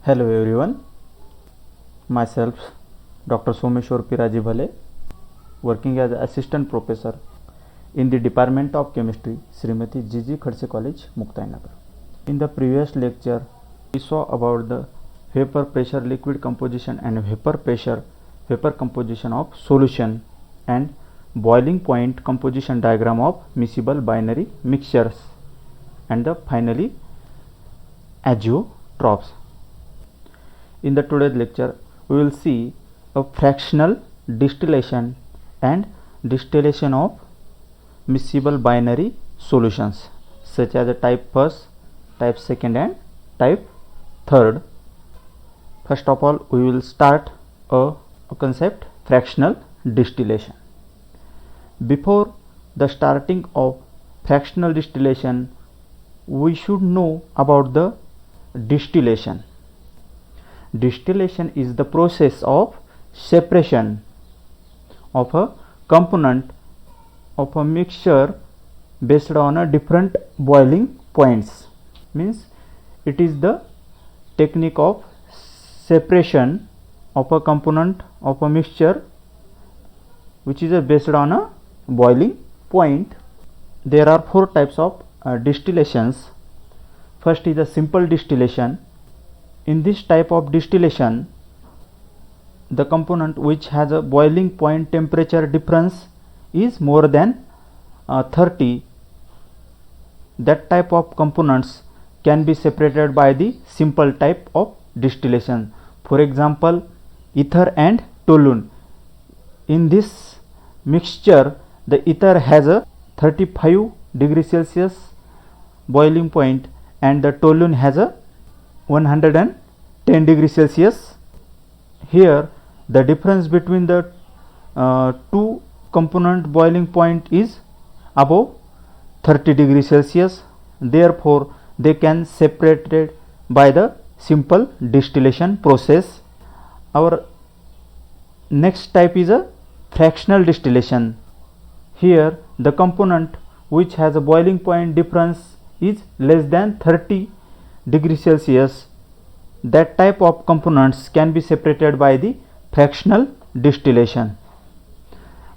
Hello everyone, myself Dr. Someshwar Piraji Bhale, working as assistant professor in the Department of Chemistry, Srimati G.G. Khadse College, Muktaynagar. In the previous lecture, we saw about the vapor pressure liquid composition and vapor composition of solution and boiling point composition diagram of miscible binary mixtures and the finally azeotrophs. In the today's lecture, we will see a fractional distillation and distillation of miscible binary solutions such as type 1st, type 2nd and type 3rd. First of all, we will start a concept fractional distillation. Before the starting of fractional distillation, we should know about the distillation. Distillation is the process of separation of a component of a mixture based on a different boiling points. Means it is the technique of separation of a component of a mixture which is based on a boiling point. There are four types of distillations. First is a simple distillation. In this type of distillation, the component which has a boiling point temperature difference is more than 30. That type of components can be separated by the simple type of distillation. For example, ether and toluene. In this mixture, the ether has a 35 degree Celsius boiling point and the toluene has a 110 degree Celsius. Here the difference between the two component boiling point is above 30 degree Celsius. Therefore, they can separated by the simple distillation process. Our next type is a fractional distillation. Here the component which has a boiling point difference is less than 30 degree Celsius. That type of components can be separated by the fractional distillation.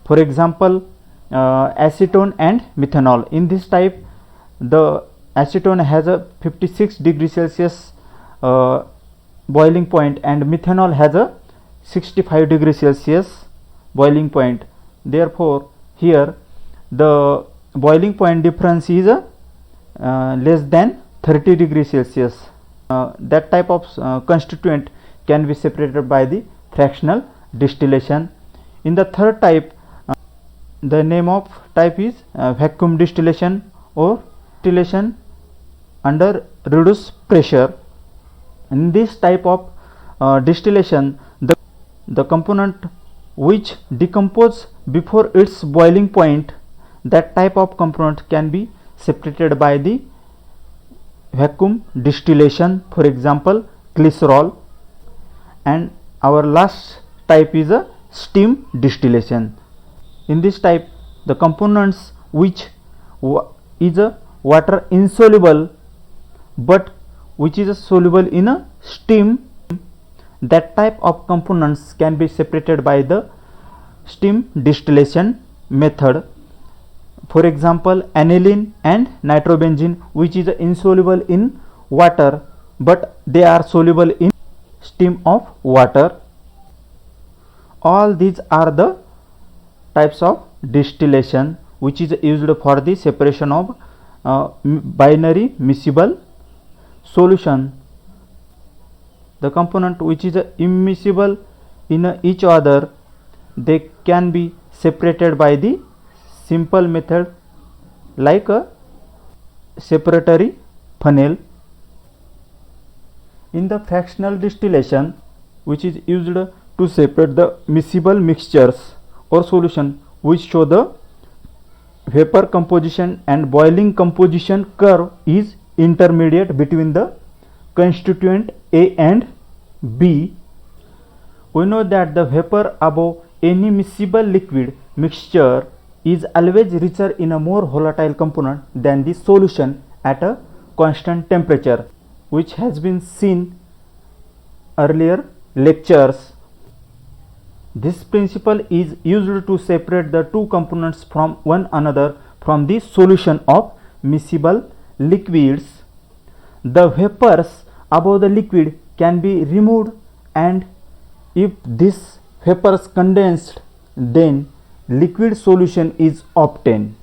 For example, acetone and methanol. In this type, the acetone has a 56 degree Celsius boiling point and methanol has a 65 degree Celsius boiling point. Therefore, here the boiling point difference is less than 30 degree Celsius. That type of constituent can be separated by the fractional distillation. In the third type, the name of type is vacuum distillation or distillation under reduced pressure. In this type of distillation, the component which decompose before its boiling point, that type of component can be separated by the vacuum distillation. For example, glycerol. And our last type is a steam distillation. In this type, the components which is a water insoluble but which is soluble in a steam, that type of components can be separated by the steam distillation method. For example, aniline and nitrobenzene, which is insoluble in water but they are soluble in steam of water. All these are the types of distillation which is used for the separation of binary miscible solution. The component which is immiscible in each other, they can be separated by the simple method like a separatory funnel. In the fractional distillation, which is used to separate the miscible mixtures or solution which show the vapor composition and boiling composition curve is intermediate between the constituent A and B. We know that the vapor above any miscible liquid mixture is always richer in a more volatile component than the solution at a constant temperature, which has been seen earlier lectures. This principle is used to separate the two components from one another from the solution of miscible liquids. The vapors above the liquid can be removed, and if this vapors condensed, then liquid solution is obtained.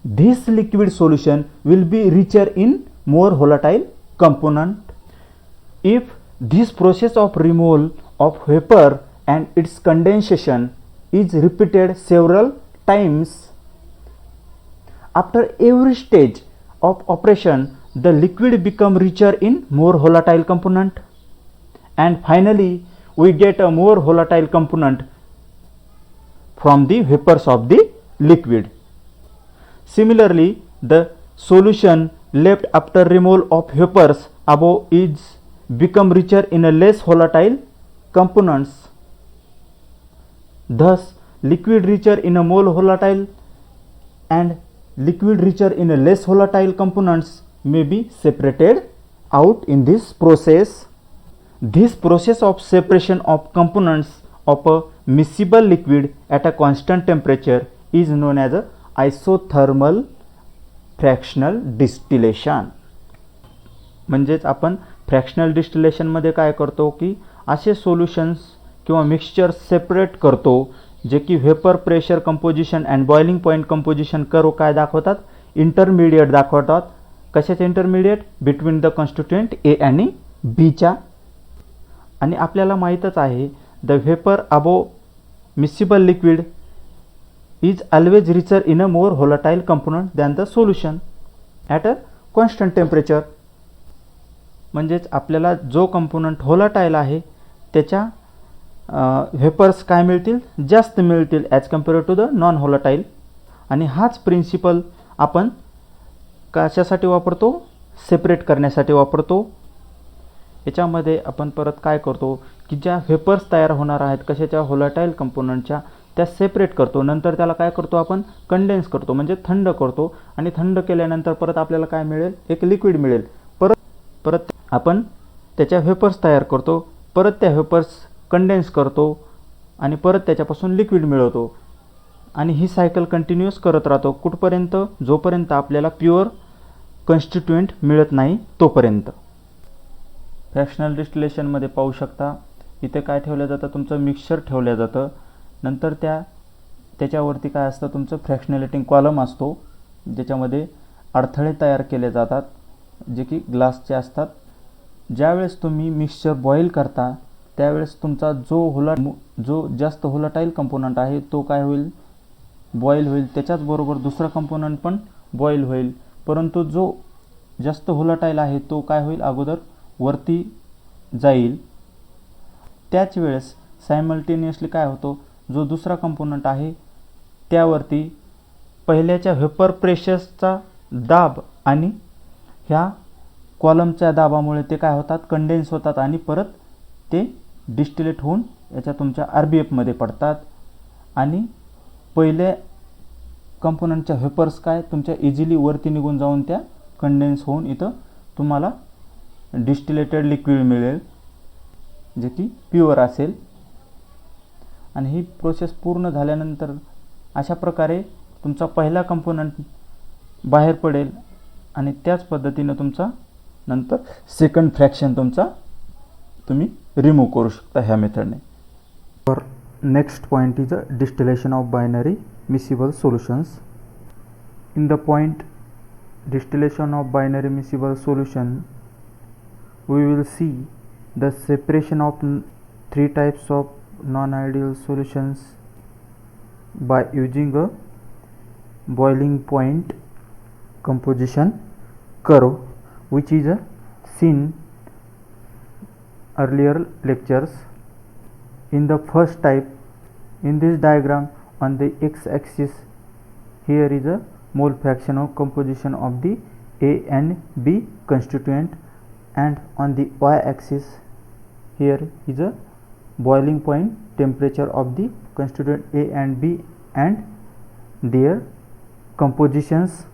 This liquid solution will be richer in more volatile component. If this process of removal of vapor and its condensation is repeated several times, after every stage of operation the liquid become richer in more volatile component, and finally we get a more volatile component from the vapors of the liquid. Similarly, the solution left after removal of vapors above is become richer in a less volatile components. Thus, liquid richer in a more volatile and liquid richer in a less volatile components may be separated out in this process. This process of separation of components of a miscible liquid at a constant temperature is known as a isothermal fractional distillation. म्हणजेच आपण fractional डिस्टिलेशनमध्ये काय करतो की असे solutions किंवा mixture separate करतो जे की vapour pressure composition and boiling point composition curve काय दाखवतात, इंटरमिडिएट दाखवतात. कशाचे intermediate? Between the constituent A आणि बीच्या. आणि आपल्याला माहीतच आहे the vapour above miscible liquid is always richer in a more volatile component than the solution at a constant temperature. म्हणजेच आपल्याला जो कंपोनंट व्होलाटाईल आहे त्याच्या व्हेपर्स काय मिळतील, जास्त मिळतील as compared to the non volatile. आणि हाच प्रिन्सिपल आपण कशासाठी वापरतो? सेपरेट करण्यासाठी वापरतो. याच्यामध्ये आपण परत काय करतो की ज्या व्हेपर्स तयार होणार आहेत कशाच्या, व्होलाटाईल कंपोनंटच्या, त्या सेपरेट करतो. नंतर त्याला काय करतो आपण, कंडेन्स करतो म्हणजे थंड करतो. आणि थंड केल्यानंतर परत आपल्याला काय मिळेल, एक लिक्विड मिळेल. परत आपण त्याच्या व्हेपर्स तयार करतो, परत त्या व्हेपर्स कंडेन्स करतो आणि परत त्याच्यापासून लिक्विड मिळवतो. आणि ही सायकल कंटिन्यूअस करत राहतो कुठपर्यंत, जोपर्यंत आपल्याला प्युअर कॉन्स्टिट्युएंट मिळत नाही तोपर्यंत. फ्रॅक्शनल डिस्टिलेशनमध्ये पाहू शकता इथे काय ठेवलं जातं, तुमचं मिक्सचर ठेवलं जातं. नंतर त्याच्यावरती काय असतं, तुमचं फ्रॅक्शनलेटिंग कॉलम असतो ज्याच्यामध्ये अडथळे तयार केले जातात जे की ग्लासचे असतात. ज्यावेळेस तुम्ही मिक्सचर बॉईल करता त्यावेळेस तुमचा जो जास्त व्होलाटाईल कंपोनंट आहे तो काय होईल, बॉईल होईल. त्याच्याचबरोबर दुसरा कंपोनंट पण बॉईल होईल. परंतु जो जास्त व्होलाटाईल आहे तो काय होईल, अगोदर वरती जाईल. त्याच वेळेस सायमल्टेनियसली काय होतो, जो दुसरा कंपोनंट आहे त्यावरती पहिल्याच्या व्हेपर प्रेशरचा दाब आणि ह्या कॉलमच्या दाबामुळे ते काय होतात, कंडेन्स होतात आणि परत ते डिस्टिलेट होऊन याच्या तुमच्या RBFमध्ये पडतात. आणि पहिले कंपोनंटच्या व्हेपर्स काय तुमच्या इझिली वरती निघून जाऊन त्या कंडेन्स होऊन इथं तुम्हाला डिस्टिलेटेड लिक्विड मिळेल जे की प्युअर असेल. आणि ही प्रोसेस पूर्ण झाल्यानंतर अशा प्रकारे तुमचा पहिला कंपोनंट बाहेर पडेल आणि त्याच पद्धतीनं तुमचा नंतर सेकंड फ्रॅक्शन तुम्ही रिमूव्ह करू शकता ह्या मेथडने. For next point is a distillation of binary miscible solutions. In the point distillation of binary miscible solution we will see the separation of three types of non-ideal solutions by using a boiling point composition curve, which is seen earlier lectures. In the first type, in this diagram on the x-axis here is a mole fraction of composition of the A and B constituent, and on the y-axis here is a boiling point temperature of the constituent A and B and their compositions.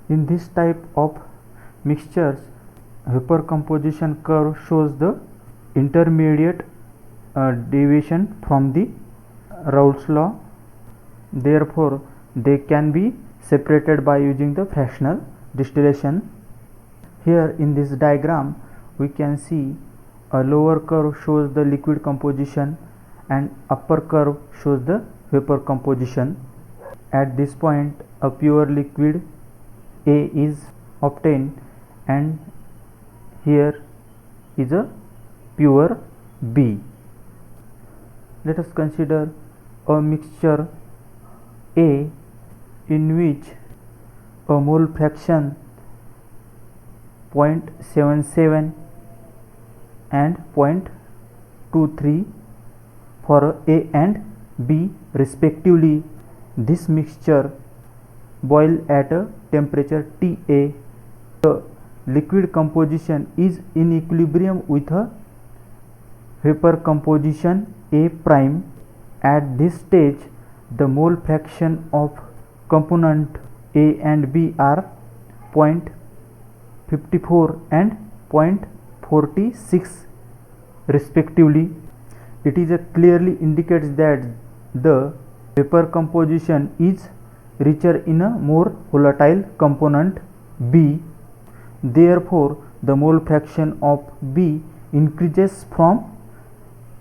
In this type of mixtures, vapor composition curve shows the intermediate deviation from the Raoult's law. Therefore, they can be separated by using the fractional distillation. Here in this diagram we can see a lower curve shows the liquid composition and upper curve shows the vapor composition. At this point a pure liquid A is obtained and here is a pure B. Let us consider a mixture A in which a mole fraction 0.77 and 0.23 for A and B respectively. This mixture boil at a temperature TA. The liquid composition is in equilibrium with a vapor composition A prime. At this stage the mole fraction of component A and B are 0.54 and 0.46 respectively. It is clearly indicates that the vapor composition is richer in a more volatile component B. Therefore, the mole fraction of B increases from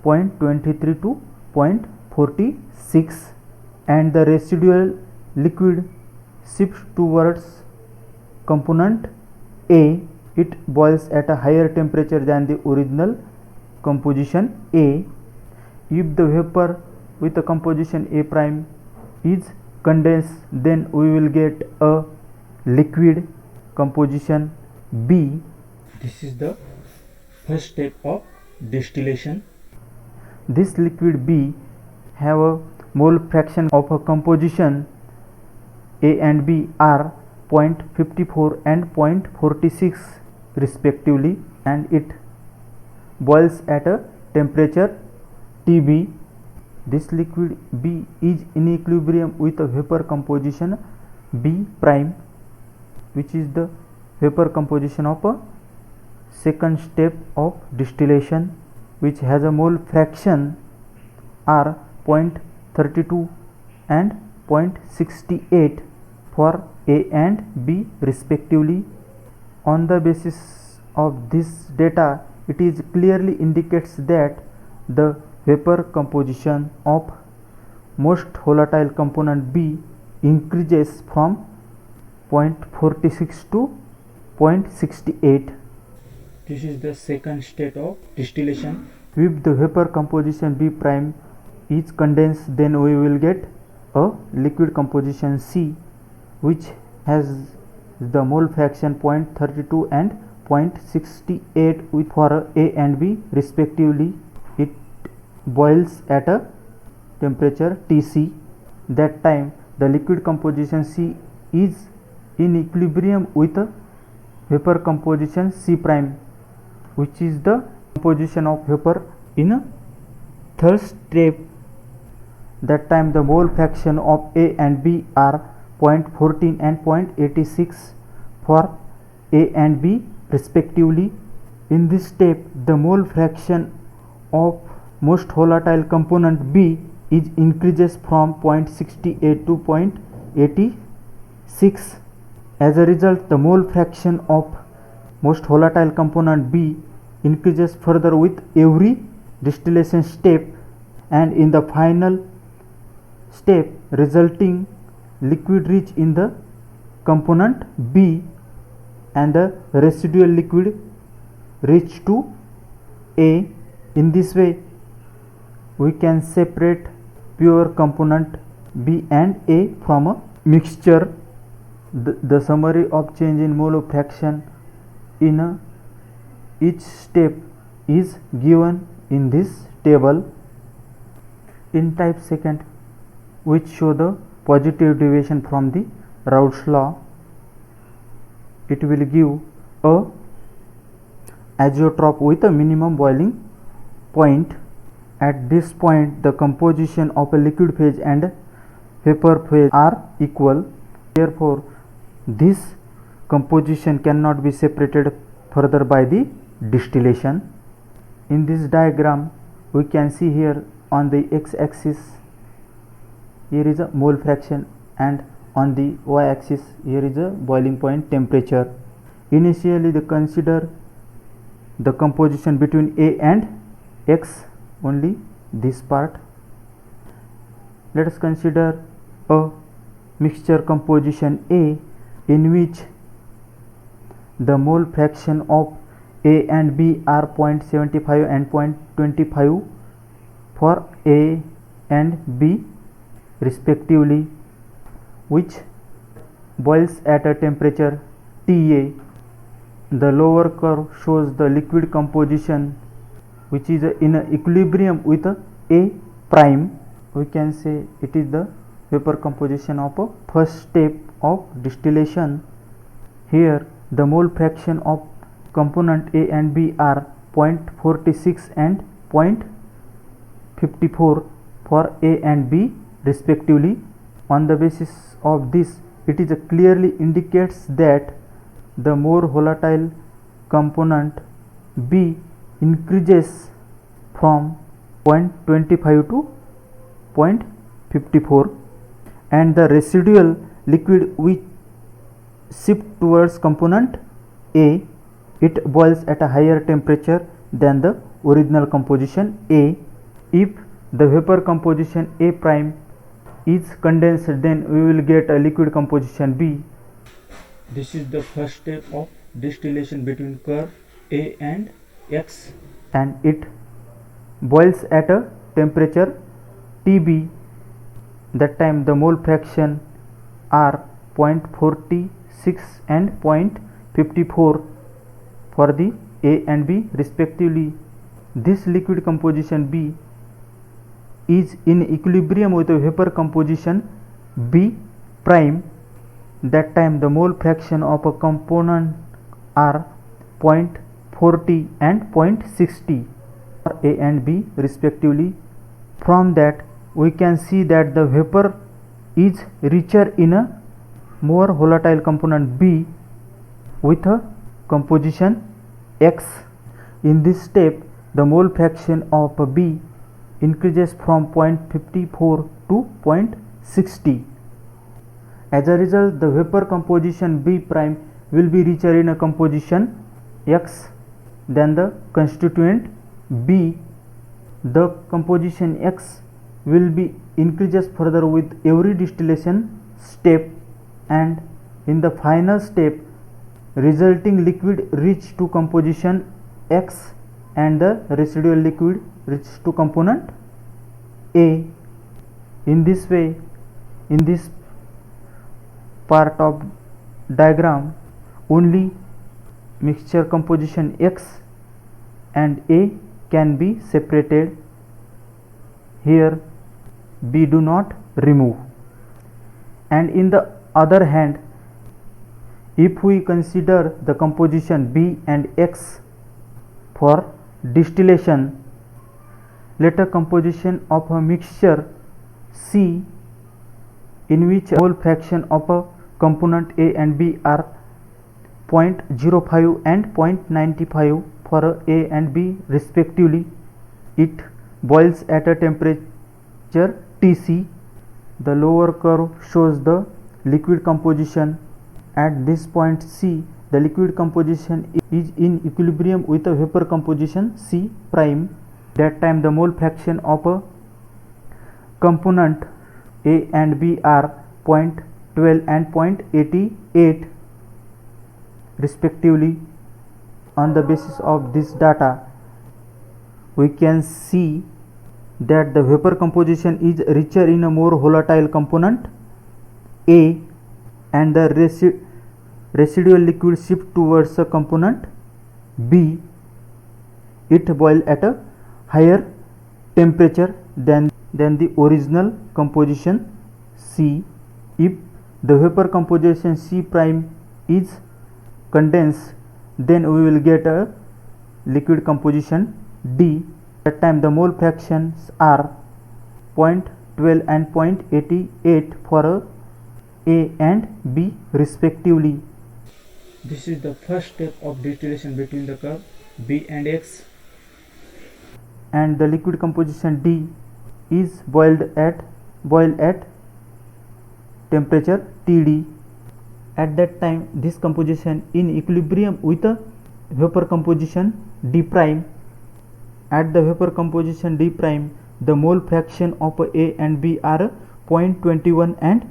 0.23 to 0.46 and the residual liquid shifts towards component A. It boils at a higher temperature than the original composition A. If the vapor with the composition A prime is condensed, then we will get a liquid composition B. This is the first step of distillation. This liquid B have a mole fraction of a composition A and B are 0.54 and 0.46 respectively, and it boils at a temperature TB. This liquid B is in equilibrium with a vapor composition B prime, which is the vapor composition of a second step of distillation, which has a mole fraction are 0.32 and 0.68 for A and B respectively. On the basis of this data, it is clearly indicates that the vapor composition of most volatile component B increases from 0.46 to 0.68. This is the second state of distillation. If the vapor composition B prime is condensed, then we will get a liquid composition C, which has the mole fraction 0.32 and 0.68 with for A and B respectively. It boils at a temperature Tc. That time the liquid composition C is in equilibrium with a vapor composition C prime, which is the composition of vapor in a third step. That time the mole fraction of A and B are 0.14 and 0.86 for A and B respectively. In this step the mole fraction of most volatile component B is increases from 0.68 to 0.86. As a result, the mole fraction of most volatile component B increases further with every distillation step, and in the final step resulting liquid rich in the component B and the residual liquid rich to A. In this way we can separate pure component B and A from a mixture. The summary of change in mole fraction in each step is given in this table. In type second, which show the positive deviation from the Raoult's law, it will give a azeotrope with a minimum boiling point. At this point the composition of a liquid phase and vapor phase are equal. Therefore, this composition cannot be separated further by the distillation. In this diagram we can see here on the x-axis here is a mole fraction and on the y-axis here is a boiling point temperature. Initially consider the composition between A and X, only this part. Let us consider a mixture composition A in which the mole fraction of A and B are 0.75 and 0.25 for A and B respectively, which boils at a temperature TA. The lower curve shows the liquid composition which is in equilibrium with A prime. We can say it is the vapor composition of a first step of distillation. Here the mole fraction of component A and B are 0.46 and 0.54 for A and B respectively. On the basis of this, it is clearly indicates that the more volatile component B increases from 0.25 to 0.54 and the residual liquid which shift towards component A, it boils at a higher temperature than the original composition A. If the vapor composition A prime is condensed, then we will get a liquid composition B. This is the first step of distillation between curve A and X, and it boils at a temperature TB. That time the mole fraction are 0.46 and 0.54 for the A and B respectively. This liquid composition B is in equilibrium with the vapor composition B prime. That time the mole fraction of a component are 0.40 and 0.60 for A and B respectively. From that we can see that the vapor is richer in a more volatile component B with a composition X. In this step the mole fraction of B increases from 0.54 to 0.60. As a result, the vapor composition B prime will be richer in a composition X than the constituent B. The composition X will be increases further with every distillation step, and in the final step resulting liquid reach to composition X and the residual liquid reach to component A. In this way, in this part of diagram, only mixture composition X and A can be separated. Here B do not remove. And in the other hand, if we consider the composition B and X for distillation, let a composition of a mixture C in which mole fraction of a component A and B are 0.05 and 0.95 for A and B respectively. It boils at a temperature Tc. The lower curve shows the liquid composition. At this point C, the liquid composition is in equilibrium with a vapor composition C prime. That time the mole fraction of a component A and B are 0.12 and 0.88 respectively. On the basis of this data, we can see that the vapor composition is richer in a more volatile component A, and the residual liquid shift towards a component B. It boils at a higher temperature than the original composition C. If the vapor composition C prime is condensed, then we will get a liquid composition D. That time the mole fractions are 0.12 and 0.88 for A and B respectively. This is the first step of distillation between the curve B and X. and the liquid composition D is boiled at temperature Td. At that time this composition in equilibrium with the vapor composition D prime. At the vapor composition D prime, the mole fraction of A and B are 0.21 and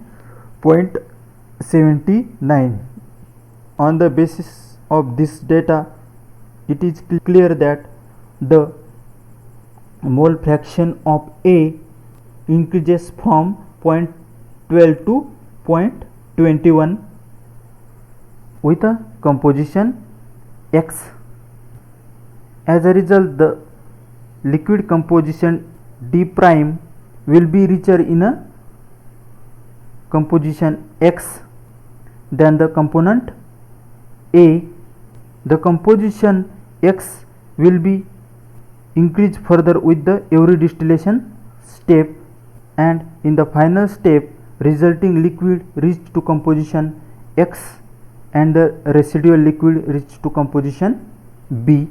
0.79. On the basis of this data, it is clear that the mole fraction of A increases from 0.12 to 0.21 with a composition X. As a result, the liquid composition D prime will be richer in a composition X than the component A. The composition X will be increased further with the every distillation step, and in the final step resulting liquid reached to composition X and the residual liquid reached to composition B.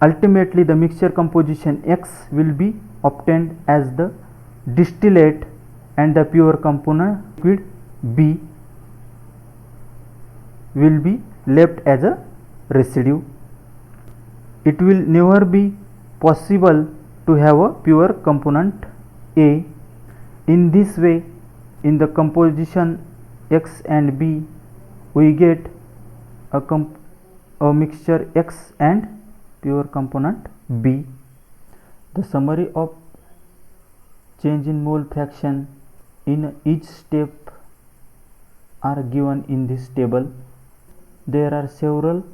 Ultimately, the mixture composition X will be obtained as the distillate and the pure component liquid B will be left as a residue. It will never be possible to have a pure component A. In this way, in the composition X and B, we get a mixture X and pure component B. The summary of change in mole fraction in each step are given in this table. There are several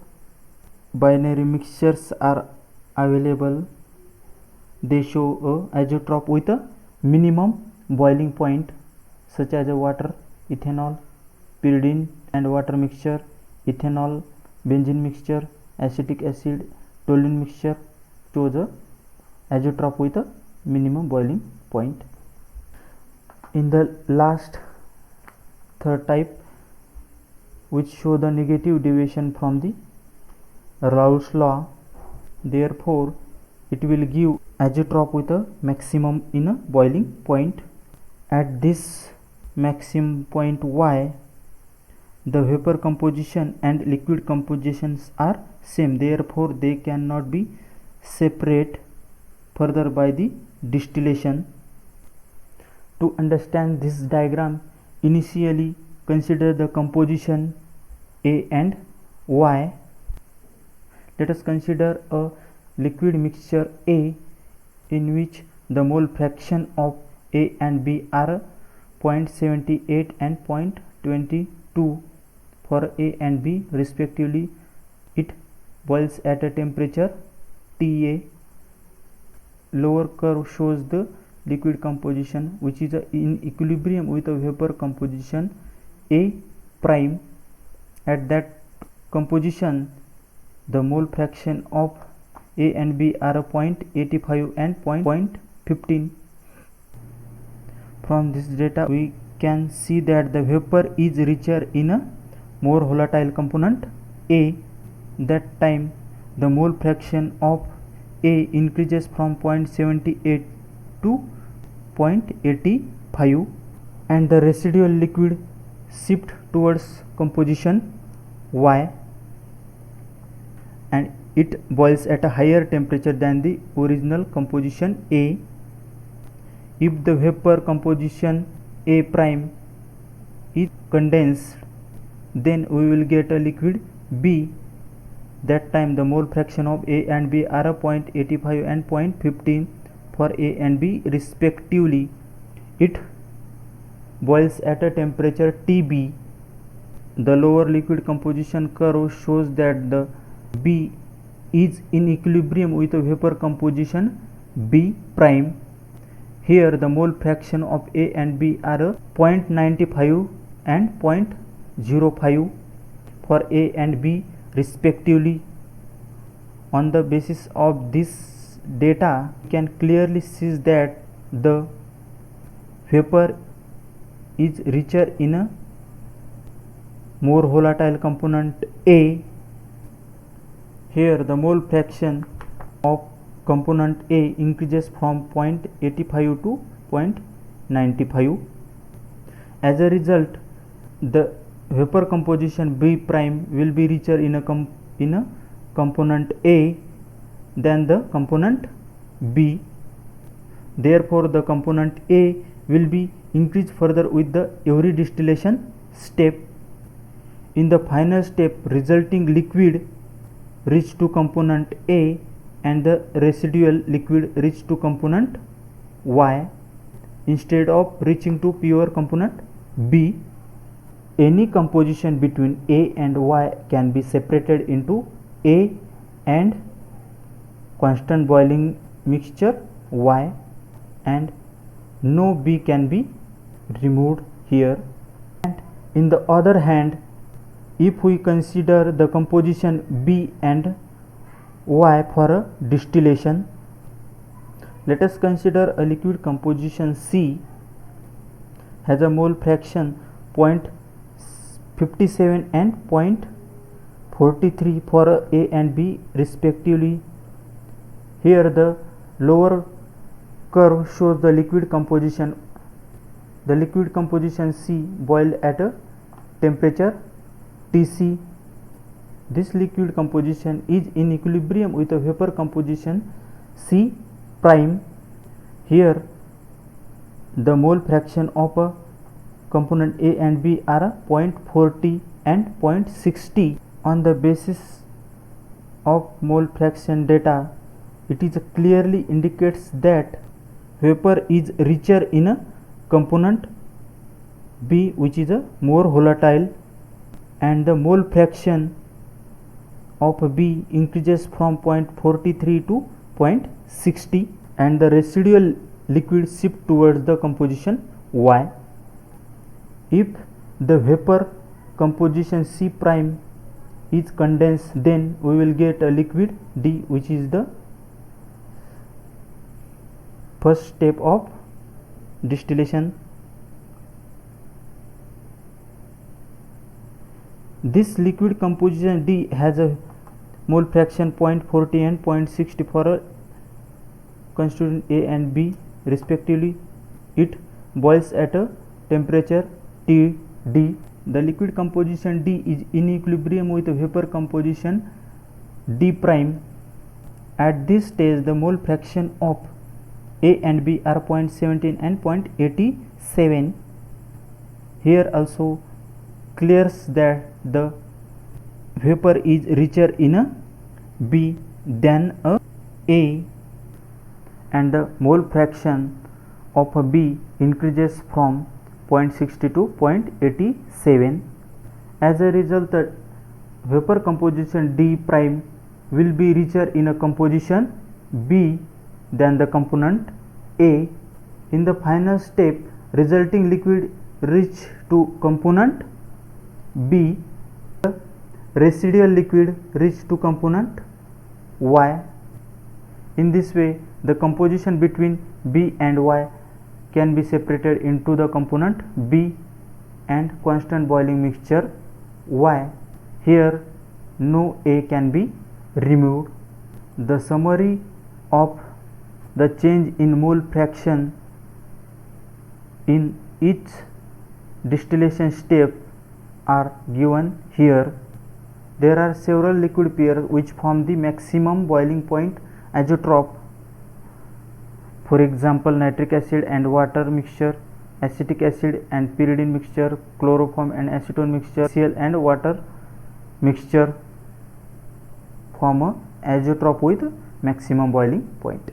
binary mixtures are available. They show a azeotrope with a minimum boiling point, such as a water, ethanol, pyridine and water mixture, ethanol, benzene mixture, acetic acid, toluene mixture shows a azeotrope with a minimum boiling point. In the last third type, which show the negative deviation from the Raoult's law, therefore it will give azeotrope with a maximum in a boiling point. At this maximum point Y, the vapor composition and liquid compositions are same, therefore they cannot be separate further by the distillation. To understand this diagram, initially consider the composition A and Y. Let us consider a liquid mixture A in which the mole fraction of A and B are 0.78 and 0.22 for A and B respectively. It boils at a temperature TA. Lower curve shows the liquid composition which is in equilibrium with a vapor composition A prime. At that composition, the mole fraction of A and B are 0.85 and 0.15. From this data we can see that the vapor is richer in a more volatile component A. That time the mole fraction of A increases from 0.78 to 0.85 and the residual liquid shift towards composition Y, and it boils at a higher temperature than the original composition A. If the vapor composition A prime is condensed, then we will get a liquid B. That time the mole fraction of A and B are 0.85 and 0.15 for A and B respectively. It boils at a temperature Tb. The lower liquid composition curve shows that the B is in equilibrium with a vapor composition B prime. Here the mole fraction of A and B are 0.95 and 0.05 for A and B respectively. On the basis of this data, we can clearly see that the vapor is richer in a more volatile component A. Here the mole fraction of component A increases from 0.85 to 0.95. As a result, the vapor composition B prime will be richer in a component A than the component B. Therefore, the component A will be increased further with the every distillation step. In the final step, resulting liquid reach to component A and the residual liquid reach to component Y instead of reaching to pure component B. Any composition between A and Y can be separated into A and constant boiling mixture Y, and no B can be removed here. And in the other hand, if we consider the composition B and Y for a distillation, let us consider a liquid composition C has a mole fraction 0.57 and 0.43 for A and B respectively. Here the lower curve shows the liquid composition. The liquid composition C boiled at a temperature Tc. This liquid composition is in equilibrium with a vapor composition C prime. Here the mole fraction of a component A and B are 0.40 and 0.60. On the basis of mole fraction data, it is clearly indicates that vapor is richer in a component B, which is a more volatile, and the mole fraction of B increases from 0.43 to 0.60, and the residual liquid shift towards the composition Y. If the vapor composition C prime is condensed, then we will get a liquid D, which is the first step of distillation. This liquid composition D has a mole fraction 0.40 and 0.60 for a constituent A and B respectively. It boils at a temperature Td. The liquid composition D is in equilibrium with vapor composition D prime. At this stage, the mole fraction of A and B are 0.17 and 0.87. Here also clears that the vapor is richer in a B than a A, and the mole fraction of a B increases from 0.60 to 0.87. As a result, the vapor composition D prime will be richer in a composition B than the component A. In the final step, resulting liquid reach to component B, the residual liquid reach to component Y. In this way, the composition between B and Y can be separated into the component B and constant boiling mixture Y. Here no A can be removed. The summary of the change in mole fraction in each distillation step are given here. There are several liquid pairs which form the maximum boiling point azeotrope. For example, nitric acid and water mixture, acetic acid and pyridine mixture, chloroform and acetone mixture, HCl and water mixture form a azeotrope with maximum boiling point.